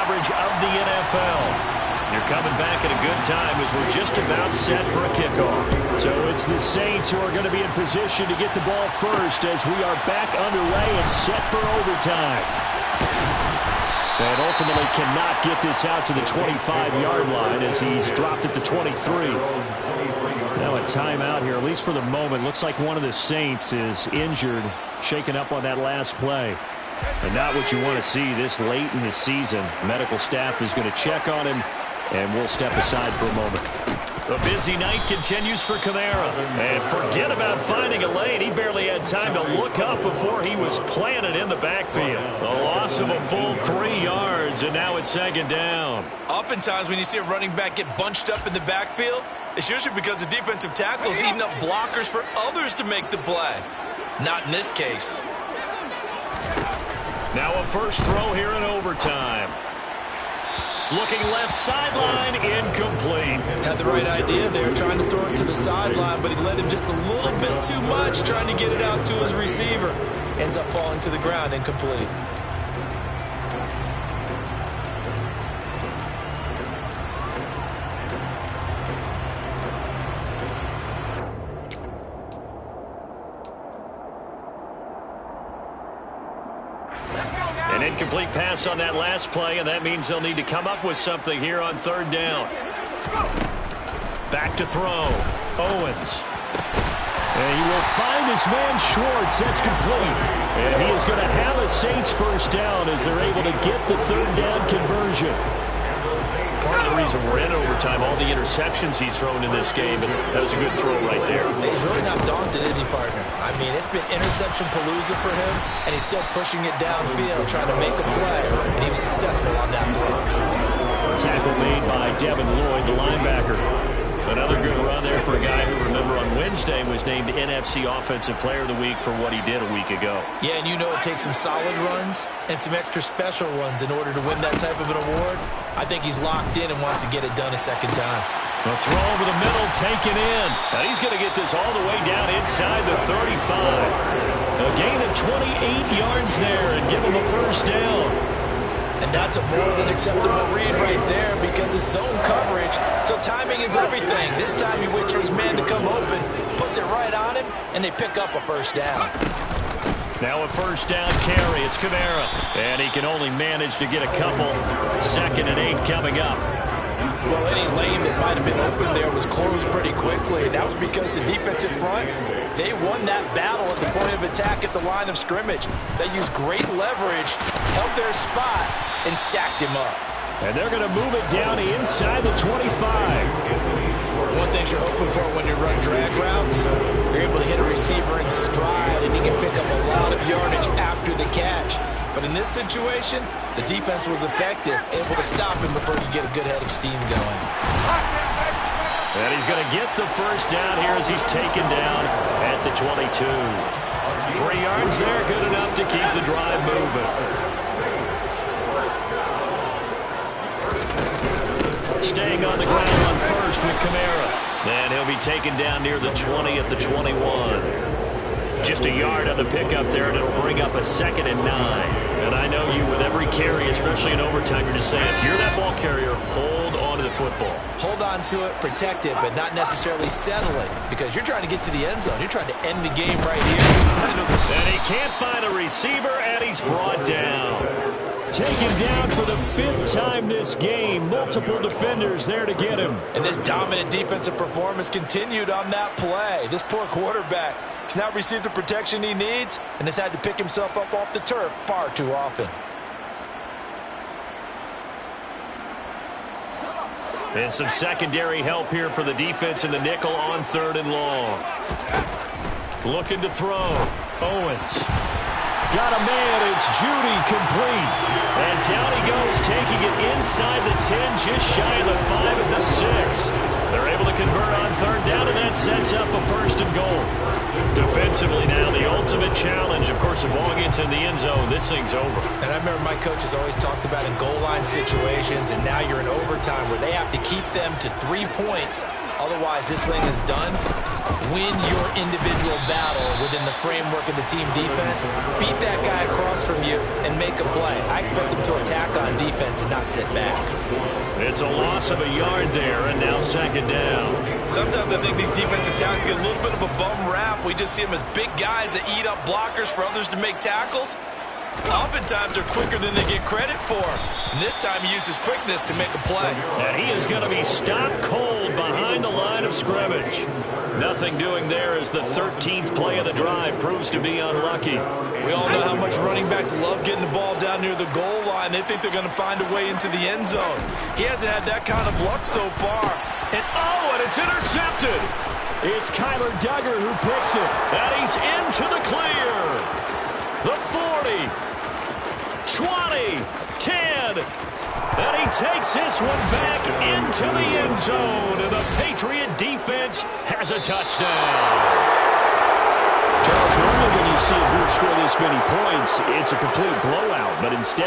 coverage of the NFL. You're coming back at a good time as we're just about set for a kickoff. So it's the Saints who are going to be in position to get the ball first as we are back underway and set for overtime. And ultimately cannot get this out to the 25-yard line as he's dropped at the 23. Now a timeout here, at least for the moment. Looks like one of the Saints is injured, shaken up on that last play. And not what you want to see this late in the season. Medical staff is going to check on him, and we'll step aside for a moment. A busy night continues for Kamara. And forget about finding a lane. He barely had time to look up before he was planted in the backfield. A loss of a full 3 yards, and now it's second down. Oftentimes when you see a running back get bunched up in the backfield, it's usually because the defensive tackle is eating up blockers for others to make the play. Not in this case. Now a first throw here in overtime. Looking left sideline, incomplete. Had the right idea there, trying to throw it to the sideline, but he let him just a little bit too much, trying to get it out to his receiver. Ends up falling to the ground, incomplete. An incomplete pass on that last play, and that means they'll need to come up with something here on third down. Back to throw. Owens. And he will find his man Schwartz. That's complete. And he is going to have a Saints first down as they're able to get the third down conversion. Part of the reason we're in overtime, all the interceptions he's thrown in this game, and that was a good throw right there. He's really not daunted, is he, partner? I mean, it's been interception palooza for him, and he's still pushing it downfield, trying to make a play, and he was successful on that throw. Tackle made by Devin Lloyd, the linebacker. Another good run there for a guy who, remember, on Wednesday was named NFC Offensive Player of the Week for what he did a week ago. Yeah, and you know it takes some solid runs and some extra special ones in order to win that type of an award. I think he's locked in and wants to get it done a second time. A throw over the middle, taken in. And he's going to get this all the way down inside the 35. A gain of 28 yards there and give him a first down. And that's a more than acceptable read right there because it's zone coverage, so timing is everything. This time he waits for his man to come open, puts it right on him, and they pick up a first down. Now a first down carry. It's Kamara. And he can only manage to get a couple. 2nd and 8 coming up. Well, any lane that might have been open there was closed pretty quickly. And that was because the defensive front, they won that battle at the point of attack at the line of scrimmage. They used great leverage, held their spot, and stacked him up. And they're going to move it down inside the 25. One thing you're hoping for when you run drag routes, you're able to hit a receiver in stride, and he can pick up a lot of yardage after the catch. But in this situation, the defense was effective, able to stop him before you get a good head of steam going. And he's going to get the first down here as he's taken down at the 22. 3 yards there, good enough to keep the drive moving. Staying on the ground on first with Kamara. And he'll be taken down near the 20 at the 21. Just a yard on the pickup there, and it'll bring up a 2nd and 9. And I know you, with every carry, especially in overtime, you're just saying, if you're that ball carrier, hold on to the football. Hold on to it, protect it, but not necessarily settle it, because you're trying to get to the end zone. You're trying to end the game right here. And he can't find a receiver, and he's brought down. Taken down for the 5th time this game. Multiple defenders there to get him. And this dominant defensive performance continued on that play. This poor quarterback has not received the protection he needs and has had to pick himself up off the turf far too often. And some secondary help here for the defense in the nickel on 3rd and long. Looking to throw. Owens. Got a man, it's Judy, complete. And down he goes, taking it inside the 10, just shy of the 5 at the 6. They're able to convert on 3rd down, and that sets up a 1st and goal. Defensively now, the ultimate challenge. Of course, the ball gets in the end zone, this thing's over. And I remember my coaches always talked about in goal line situations, and now you're in overtime where they have to keep them to 3 points Otherwise, this thing is done. Win your individual battle within the framework of the team defense. Beat that guy across from you and make a play. I expect him to attack on defense and not sit back. It's a loss of a yard there, and now second down. Sometimes I think these defensive tackles get a little bit of a bum rap. We just see them as big guys that eat up blockers for others to make tackles. Oftentimes they're quicker than they get credit for. And this time he uses quickness to make a play. And he is going to be stopped cold behind the line of scrimmage. Nothing doing there as the 13th play of the drive proves to be unlucky. We all know how much running backs love getting the ball down near the goal line. They think they're going to find a way into the end zone. He hasn't had that kind of luck so far. And it's intercepted. It's Kyler Duggar who picks it. And he's into the clear. The 40, 20, 10, and he takes this one back into the end zone, and the Patriot defense has a touchdown. Charles, normally when you see a group score this many points, it's a complete blowout, but instead